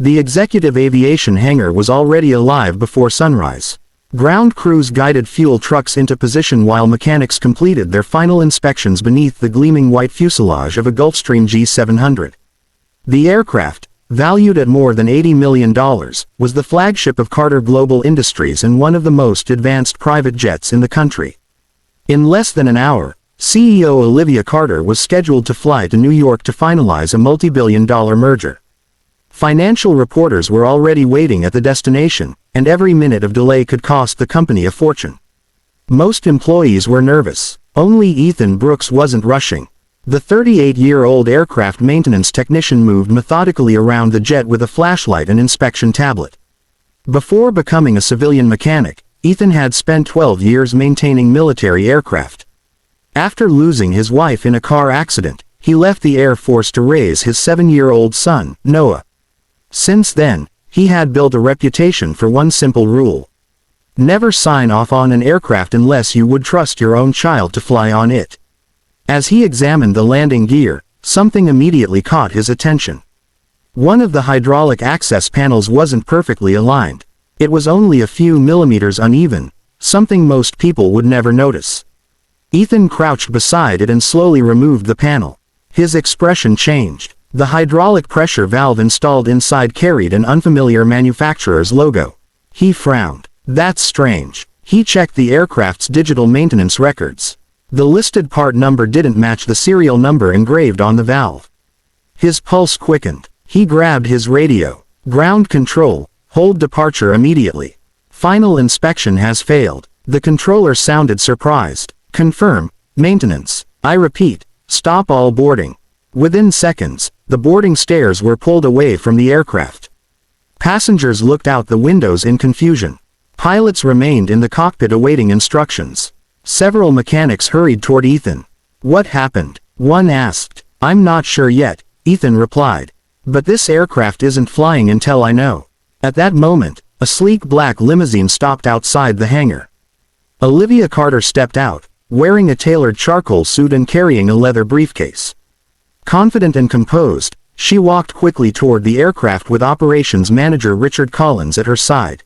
The executive aviation hangar was already alive before sunrise. Ground crews guided fuel trucks into position while mechanics completed their final inspections beneath the gleaming white fuselage of a Gulfstream G700. The aircraft, valued at more than $80 million, was the flagship of Carter Global Industries and one of the most advanced private jets in the country. In less than an hour, CEO Olivia Carter was scheduled to fly to New York to finalize a multi-billion-dollar merger. Financial reporters were already waiting at the destination, and every minute of delay could cost the company a fortune. Most employees were nervous. Only Ethan Brooks wasn't rushing. The 38-year-old aircraft maintenance technician moved methodically around the jet with a flashlight and inspection tablet. Before becoming a civilian mechanic, Ethan had spent 12 years maintaining military aircraft. After losing his wife in a car accident, he left the Air Force to raise his 7-year-old son, Noah. Since then, he had built a reputation for one simple rule. Never sign off on an aircraft unless you would trust your own child to fly on it. As he examined the landing gear, something immediately caught his attention. One of the hydraulic access panels wasn't perfectly aligned. It was only a few millimeters uneven, something most people would never notice. Ethan crouched beside it and slowly removed the panel. His expression changed. The hydraulic pressure valve installed inside carried an unfamiliar manufacturer's logo. He frowned. That's strange. He checked the aircraft's digital maintenance records. The listed part number didn't match the serial number engraved on the valve. His pulse quickened. He grabbed his radio. Ground control, hold departure immediately. Final inspection has failed. The controller sounded surprised. Confirm, maintenance. I repeat, stop all boarding. Within seconds, the boarding stairs were pulled away from the aircraft. Passengers looked out the windows in confusion. Pilots remained in the cockpit awaiting instructions. Several mechanics hurried toward Ethan. What happened? One asked. I'm not sure yet, Ethan replied. But this aircraft isn't flying until I know. At that moment, a sleek black limousine stopped outside the hangar. Olivia Carter stepped out, wearing a tailored charcoal suit and carrying a leather briefcase. Confident and composed, she walked quickly toward the aircraft with operations manager Richard Collins at her side.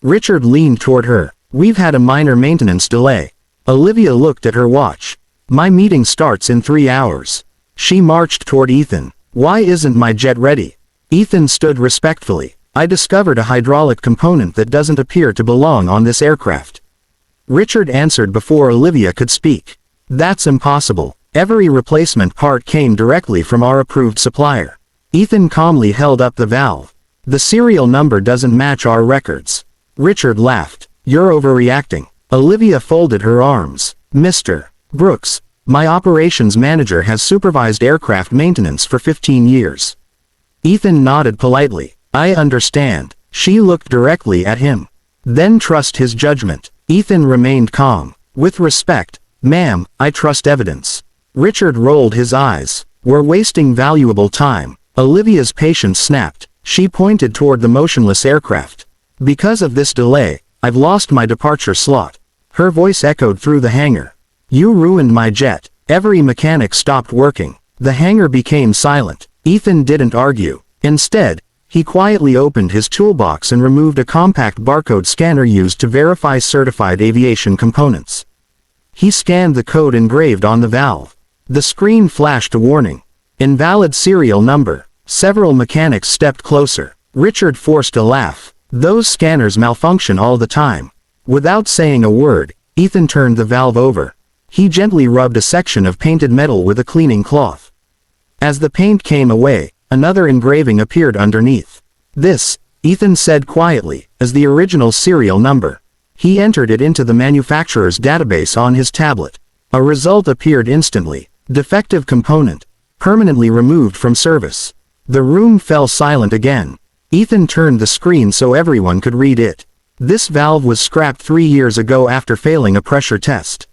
Richard leaned toward her. We've had a minor maintenance delay. Olivia looked at her watch. My meeting starts in 3 hours. She marched toward Ethan. Why isn't my jet ready? Ethan stood respectfully. I discovered a hydraulic component that doesn't appear to belong on this aircraft. Richard answered before Olivia could speak. That's impossible. Every replacement part came directly from our approved supplier. Ethan calmly held up the valve. The serial number doesn't match our records. Richard laughed. You're overreacting. Olivia folded her arms. Mr. Brooks, my operations manager has supervised aircraft maintenance for 15 years. Ethan nodded politely. I understand. She looked directly at him. Then trust his judgment. Ethan remained calm. With respect, ma'am, I trust evidence. Richard rolled his eyes. We're wasting valuable time. Olivia's patience snapped. She pointed toward the motionless aircraft. Because of this delay, I've lost my departure slot. Her voice echoed through the hangar. You ruined my jet. Every mechanic stopped working. The hangar became silent. Ethan didn't argue. Instead, he quietly opened his toolbox and removed a compact barcode scanner used to verify certified aviation components. He scanned the code engraved on the valve. The screen flashed a warning. Invalid serial number. Several mechanics stepped closer. Richard forced a laugh. Those scanners malfunction all the time. Without saying a word, Ethan turned the valve over. He gently rubbed a section of painted metal with a cleaning cloth. As the paint came away, another engraving appeared underneath. This, Ethan said quietly, is the original serial number. He entered it into the manufacturer's database on his tablet. A result appeared instantly. Defective component. Permanently removed from service. The room fell silent again. Ethan turned the screen so everyone could read it. This valve was scrapped 3 years ago after failing a pressure test.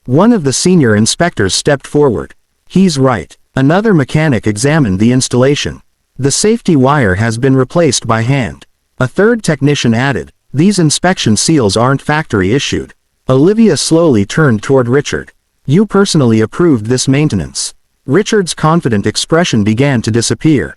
One of the senior inspectors stepped forward. He's right. Another mechanic examined the installation. The safety wire has been replaced by hand. A third technician added, these inspection seals aren't factory issued. Olivia slowly turned toward Richard. You personally approved this maintenance. Richard's confident expression began to disappear.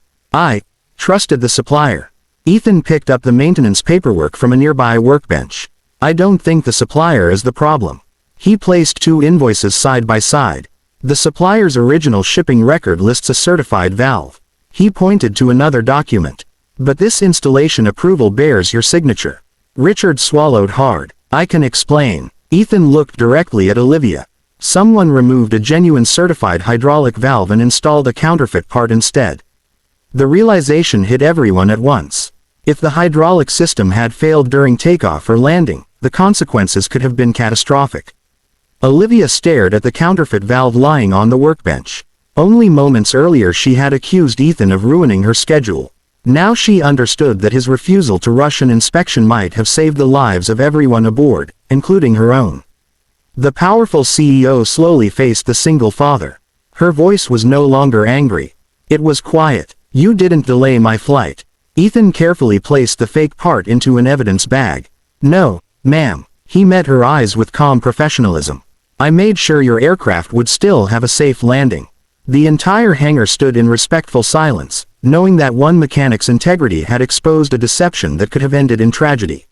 Trusted the supplier. Ethan picked up the maintenance paperwork from a nearby workbench. I don't think the supplier is the problem. He placed 2 invoices side by side. The supplier's original shipping record lists a certified valve. He pointed to another document. But this installation approval bears your signature. Richard swallowed hard. I can explain. Ethan looked directly at Olivia. Someone removed a genuine certified hydraulic valve and installed a counterfeit part instead. The realization hit everyone at once. If the hydraulic system had failed during takeoff or landing, the consequences could have been catastrophic. Olivia stared at the counterfeit valve lying on the workbench. Only moments earlier she had accused Ethan of ruining her schedule. Now she understood that his refusal to rush an inspection might have saved the lives of everyone aboard, including her own. The powerful CEO slowly faced the single father. Her voice was no longer angry. It was quiet. You didn't delay my flight. Ethan carefully placed the fake part into an evidence bag. No, ma'am. He met her eyes with calm professionalism. I made sure your aircraft would still have a safe landing. The entire hangar stood in respectful silence, knowing that one mechanic's integrity had exposed a deception that could have ended in tragedy.